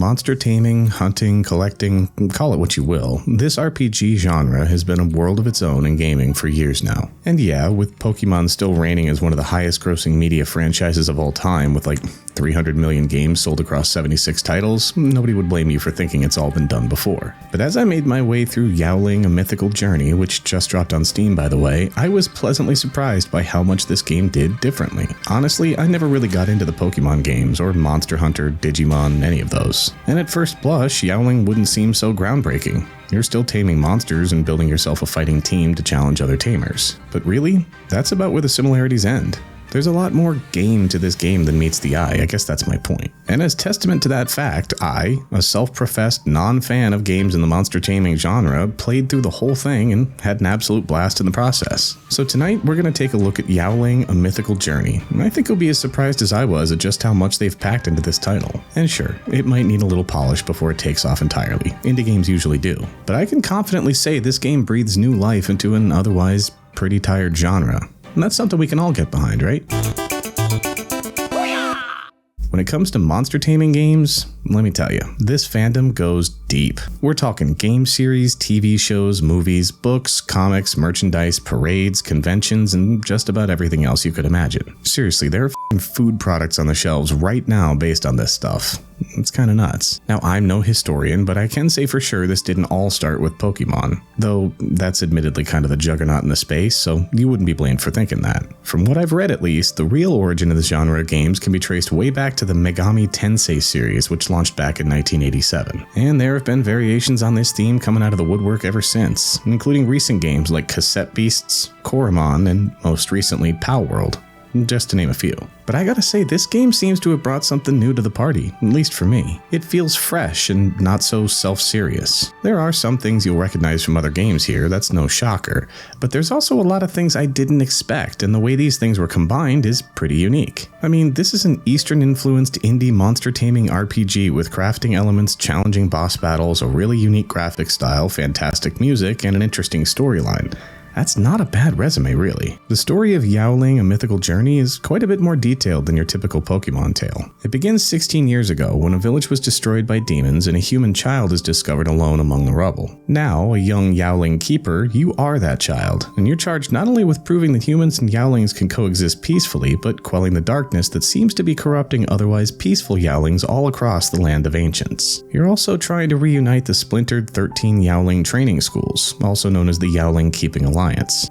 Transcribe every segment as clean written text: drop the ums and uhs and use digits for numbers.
Monster taming, hunting, collecting, call it what you will, this RPG genre has been a world of its own in gaming for years now. And yeah, with Pokemon still reigning as one of the highest grossing media franchises of all time with like 300 million games sold across 76 titles, nobody would blame you for thinking it's all been done before. But as I made my way through Yaoling: A Mythical Journey, which just dropped on Steam by the way, I was pleasantly surprised by how much this game did differently. Honestly, I never really got into the Pokemon games or Monster Hunter, Digimon, any of those. And at first blush, Yaoling wouldn't seem so groundbreaking. You're still taming monsters and building yourself a fighting team to challenge other tamers. But really, that's about where the similarities end. There's a lot more game to this game than meets the eye, I guess that's my point. And as testament to that fact, I, a self-professed non-fan of games in the monster taming genre, played through the whole thing and had an absolute blast in the process. So tonight we're going to take a look at Yaoling: A Mythical Journey, and I think you'll be as surprised as I was at just how much they've packed into this title. And sure, it might need a little polish before it takes off entirely. Indie games usually do. But I can confidently say this game breathes new life into an otherwise pretty tired genre. And that's something we can all get behind, right? When it comes to monster taming games, let me tell you, this fandom goes deep. We're talking game series, TV shows, movies, books, comics, merchandise, parades, conventions, and just about everything else you could imagine. Seriously, there are food products on the shelves right now based on this stuff. It's kinda nuts. Now, I'm no historian, but I can say for sure this didn't all start with Pokemon, though that's admittedly kind of the juggernaut in the space, so you wouldn't be blamed for thinking that. From what I've read at least, the real origin of this genre of games can be traced way back to the Megami Tensei series, which launched back in 1987. And there have been variations on this theme coming out of the woodwork ever since, including recent games like Cassette Beasts, Coromon, and most recently Palworld, just to name a few. But I gotta say, this game seems to have brought something new to the party, at least for me. It feels fresh and not so self-serious. There are some things you'll recognize from other games here, that's no shocker, but there's also a lot of things I didn't expect, and the way these things were combined is pretty unique. I mean, this is an Eastern-influenced indie monster taming RPG with crafting elements, challenging boss battles, a really unique graphic style, fantastic music, and an interesting storyline. That's not a bad resume, really. The story of Yaoling: A Mythical Journey is quite a bit more detailed than your typical Pokemon tale. It begins 16 years ago when a village was destroyed by demons and a human child is discovered alone among the rubble. Now, a young Yaoling keeper, you are that child, and you're charged not only with proving that humans and Yaolings can coexist peacefully, but quelling the darkness that seems to be corrupting otherwise peaceful Yaolings all across the land of ancients. You're also trying to reunite the splintered 13 Yaoling training schools, also known as the Yaoling Keeping Alliance.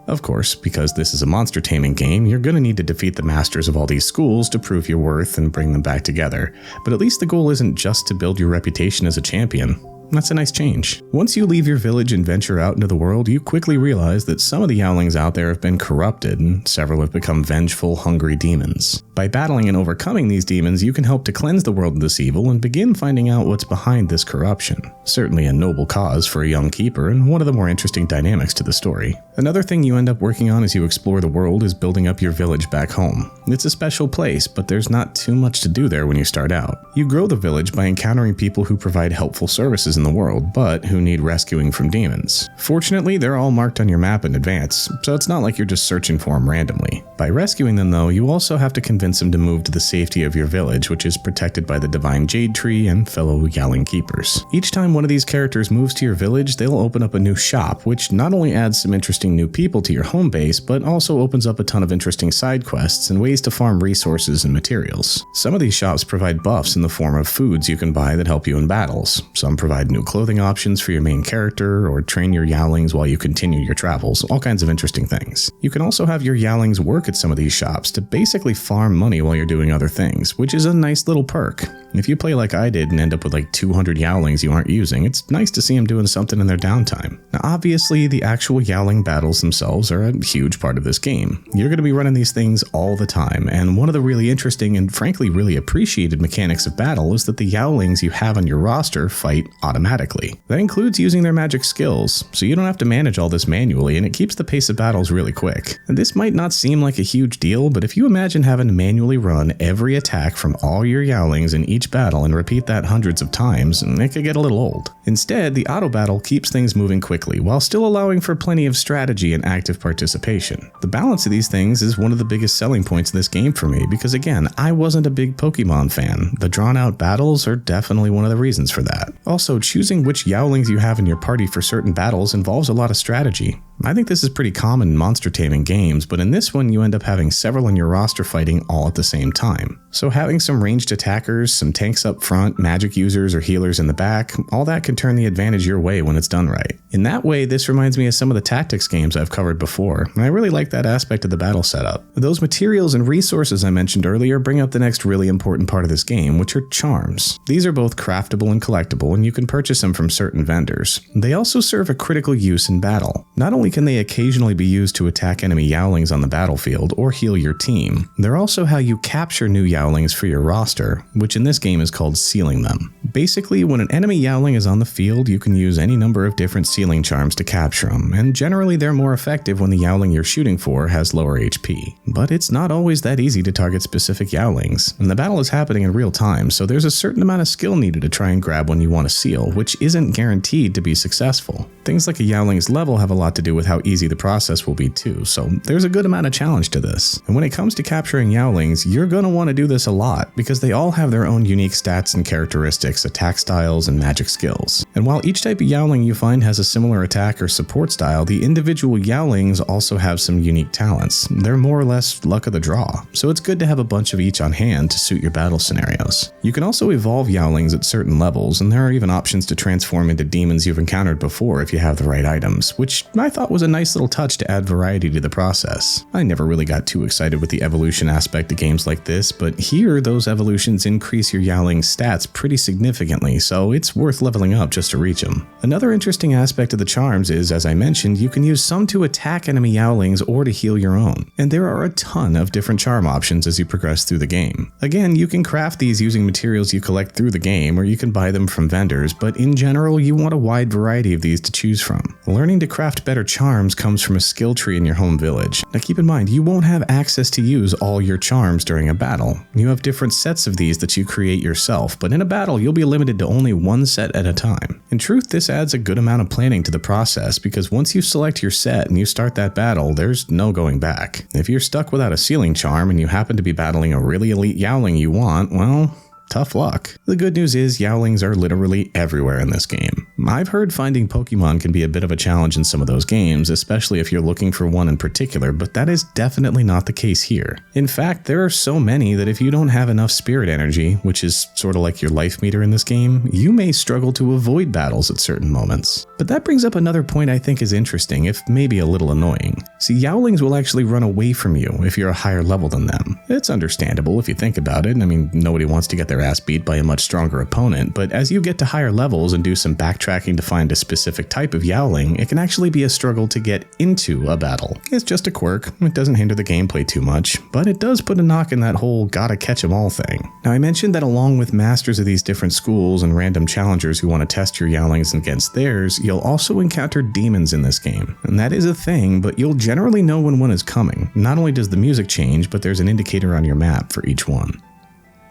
Of course, because this is a monster taming game, you're going to need to defeat the masters of all these schools to prove your worth and bring them back together. But at least the goal isn't just to build your reputation as a champion. That's a nice change. Once you leave your village and venture out into the world, you quickly realize that some of the Yaolings out there have been corrupted, and several have become vengeful, hungry demons. By battling and overcoming these demons, you can help to cleanse the world of this evil and begin finding out what's behind this corruption. Certainly a noble cause for a young keeper, and one of the more interesting dynamics to the story. Another thing you end up working on as you explore the world is building up your village back home. It's a special place, but there's not too much to do there when you start out. You grow the village by encountering people who provide helpful services in the world, but who need rescuing from demons. Fortunately, they're all marked on your map in advance, so it's not like you're just searching for them randomly. By rescuing them though, you also have to convince them to move to the safety of your village, which is protected by the Divine Jade Tree and fellow Yaoling keepers. Each time one of these characters moves to your village, they'll open up a new shop, which not only adds some interesting new people to your home base, but also opens up a ton of interesting side quests and ways to farm resources and materials. Some of these shops provide buffs in the form of foods you can buy that help you in battles. Some provide new clothing options for your main character, or train your Yaolings while you continue your travels, all kinds of interesting things. You can also have your Yaolings work at some of these shops to basically farm money while you're doing other things, which is a nice little perk. If you play like I did and end up with like 200 Yaolings you aren't using, it's nice to see them doing something in their downtime. Now obviously the actual Yaoling battles themselves are a huge part of this game. You're going to be running these things all the time, and one of the really interesting and frankly really appreciated mechanics of battle is that the Yaolings you have on your roster fight automatically. automatically. That includes using their magic skills, so you don't have to manage all this manually, and it keeps the pace of battles really quick. And this might not seem like a huge deal, but if you imagine having to manually run every attack from all your Yaolings in each battle and repeat that hundreds of times, it could get a little old. Instead, the auto battle keeps things moving quickly while still allowing for plenty of strategy and active participation. The balance of these things is one of the biggest selling points of this game for me because, again, I wasn't a big Pokemon fan. The drawn-out battles are definitely one of the reasons for that. Also, choosing which Yaolings you have in your party for certain battles involves a lot of strategy. I think this is pretty common in monster taming games, but in this one you end up having several in your roster fighting all at the same time. So having some ranged attackers, some tanks up front, magic users or healers in the back, all that can turn the advantage your way when it's done right. In that way, this reminds me of some of the tactics games I've covered before, and I really like that aspect of the battle setup. Those materials and resources I mentioned earlier bring up the next really important part of this game, which are charms. These are both craftable and collectible, and you can purchase them from certain vendors. They also serve a critical use in battle. Not only can they occasionally be used to attack enemy Yaolings on the battlefield or heal your team, they're also how you capture new Yaolings for your roster, which in this game is called sealing them. Basically, when an enemy Yaoling is on the field, you can use any number of different sealing charms to capture them, and generally they're more effective when the Yaoling you're shooting for has lower HP. But it's not always that easy to target specific Yaolings, and the battle is happening in real time, so there's a certain amount of skill needed to try and grab one you want to seal, which isn't guaranteed to be successful. Things like a Yaoling's level have a lot to do with how easy the process will be too, so there's a good amount of challenge to this. And when it comes to capturing Yaolings, you're going to want to do this a lot, because they all have their own unique stats and characteristics, attack styles, and magic skills. And while each type of Yaoling you find has a similar attack or support style, the individual Yaolings also have some unique talents. They're more or less luck of the draw, so it's good to have a bunch of each on hand to suit your battle scenarios. You can also evolve Yaolings at certain levels, and there are even options to transform into demons you've encountered before if you have the right items, which I thought was a nice little touch to add variety to the process. I never really got too excited with the evolution aspect of games like this, but here those evolutions increase your Yaoling's stats pretty significantly, so it's worth leveling up just to reach them. Another interesting aspect of the charms is, as I mentioned, you can use some to attack enemy Yaolings or to heal your own, and there are a ton of different charm options as you progress through the game. Again, you can craft these using materials you collect through the game, or you can buy them from vendors, but in general you want a wide variety of these to choose from. Learning to craft better charms comes from a skill tree in your home village. Now keep in mind, you won't have access to use all your charms during a battle. You have different sets of these that you create yourself, but in a battle you'll be limited to only one set at a time. In truth, this adds a good amount of planning to the process, because once you select your set and you start that battle, there's no going back. If you're stuck without a sealing charm and you happen to be battling a really elite Yaoling you want, well, tough luck. The good news is Yaolings are literally everywhere in this game. I've heard finding Pokemon can be a bit of a challenge in some of those games, especially if you're looking for one in particular, but that is definitely not the case here. In fact, there are so many that if you don't have enough spirit energy, which is sort of like your life meter in this game, you may struggle to avoid battles at certain moments. But that brings up another point I think is interesting, if maybe a little annoying. See, Yaolings will actually run away from you if you're a higher level than them. It's understandable if you think about it. I mean, nobody wants to get their ass beat by a much stronger opponent, but as you get to higher levels and do some backtracking to find a specific type of Yaoling, it can actually be a struggle to get into a battle. It's just a quirk, it doesn't hinder the gameplay too much, but it does put a knock in that whole gotta catch 'em all thing. Now I mentioned that along with masters of these different schools and random challengers who want to test your Yaolings against theirs, you'll also encounter demons in this game. And that is a thing, but you'll generally know when one is coming. Not only does the music change, but there's an indicator on your map for each one.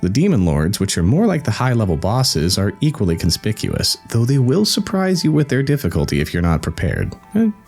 The Demon Lords, which are more like the high-level bosses, are equally conspicuous, though they will surprise you with their difficulty if you're not prepared.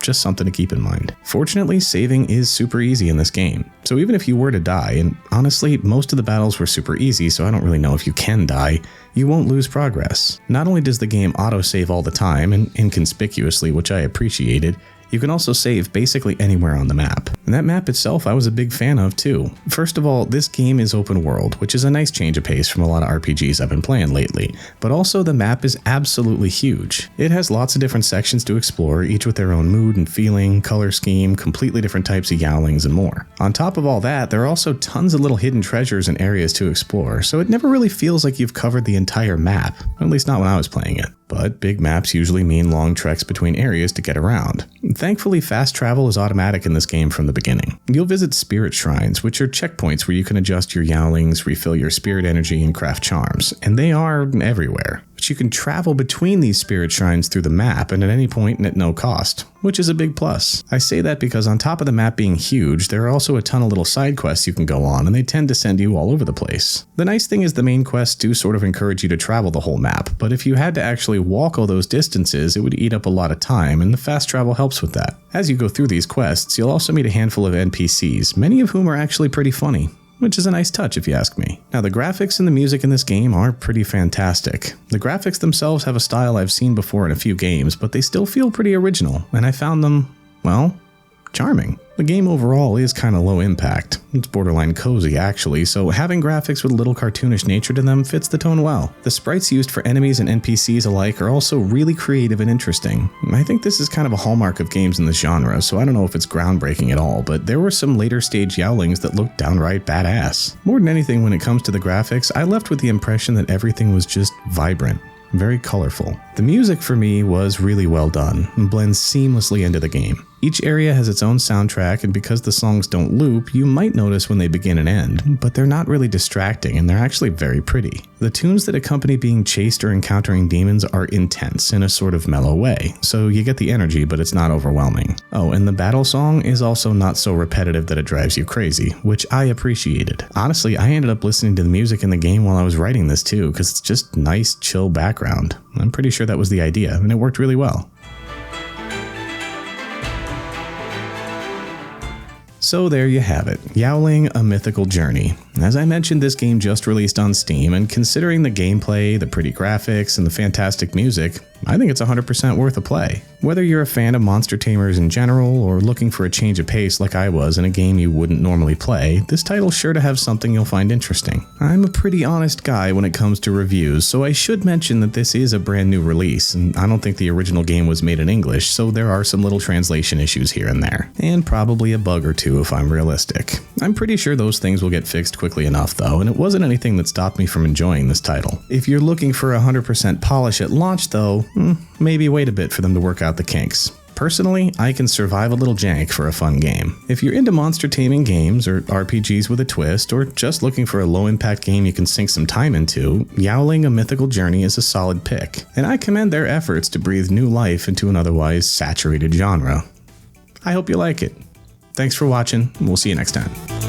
Just something to keep in mind. Fortunately, saving is super easy in this game, so even if you were to die, and honestly, most of the battles were super easy, so I don't really know if you can die, you won't lose progress. Not only does the game auto-save all the time, and inconspicuously, which I appreciated, you can also save basically anywhere on the map. And that map itself I was a big fan of too. First of all, this game is open world, which is a nice change of pace from a lot of RPGs I've been playing lately. But also the map is absolutely huge. It has lots of different sections to explore, each with their own mood and feeling, color scheme, completely different types of Yaolings and more. On top of all that, there are also tons of little hidden treasures and areas to explore, so it never really feels like you've covered the entire map, at least not when I was playing it. But big maps usually mean long treks between areas to get around. Thankfully, fast travel is automatic in this game from the beginning. You'll visit spirit shrines, which are checkpoints where you can adjust your Yaolings, refill your spirit energy, and craft charms, and they are everywhere. but you can travel between these spirit shrines through the map and at any point and at no cost, which is a big plus. I say that because on top of the map being huge, there are also a ton of little side quests you can go on, and they tend to send you all over the place. The nice thing is the main quests do sort of encourage you to travel the whole map, but if you had to actually walk all those distances, it would eat up a lot of time, and the fast travel helps with that. As you go through these quests, you'll also meet a handful of NPCs, many of whom are actually pretty funny, which is a nice touch if you ask me. Now, the graphics and the music in this game are pretty fantastic. The graphics themselves have a style I've seen before in a few games, but they still feel pretty original, and I found them, well, charming. The game overall is kind of low impact. It's borderline cozy actually, so having graphics with a little cartoonish nature to them fits the tone well. The sprites used for enemies and NPCs alike are also really creative and interesting. I think this is kind of a hallmark of games in this genre, so I don't know if it's groundbreaking at all, but there were some later stage Yaolings that looked downright badass. More than anything, when it comes to the graphics, I left with the impression that everything was just vibrant. Very colorful. The music for me was really well done and blends seamlessly into the game. Each area has its own soundtrack, and because the songs don't loop, you might notice when they begin and end, but they're not really distracting and they're actually very pretty. The tunes that accompany being chased or encountering demons are intense in a sort of mellow way, so you get the energy but it's not overwhelming. Oh, and the battle song is also not so repetitive that it drives you crazy, which I appreciated. Honestly, I ended up listening to the music in the game while I was writing this too, because it's just nice, chill background. I'm pretty sure that was the idea, and it worked really well. So there you have it, Yaoling A Mythical Journey. As I mentioned, this game just released on Steam, and considering the gameplay, the pretty graphics, and the fantastic music, I think it's 100% worth a play. Whether you're a fan of monster tamers in general, or looking for a change of pace like I was in a game you wouldn't normally play, this title's sure to have something you'll find interesting. I'm a pretty honest guy when it comes to reviews, so I should mention that this is a brand new release, and I don't think the original game was made in English, so there are some little translation issues here and there. And probably a bug or two if I'm realistic. I'm pretty sure those things will get fixed quickly enough though, and it wasn't anything that stopped me from enjoying this title. If you're looking for 100% polish at launch though, maybe wait a bit for them to work out the kinks. Personally, I can survive a little jank for a fun game. If you're into monster taming games, or RPGs with a twist, or just looking for a low-impact game you can sink some time into, Yaoling A Mythical Journey is a solid pick, and I commend their efforts to breathe new life into an otherwise saturated genre. I hope you like it. Thanks for watching, and we'll see you next time.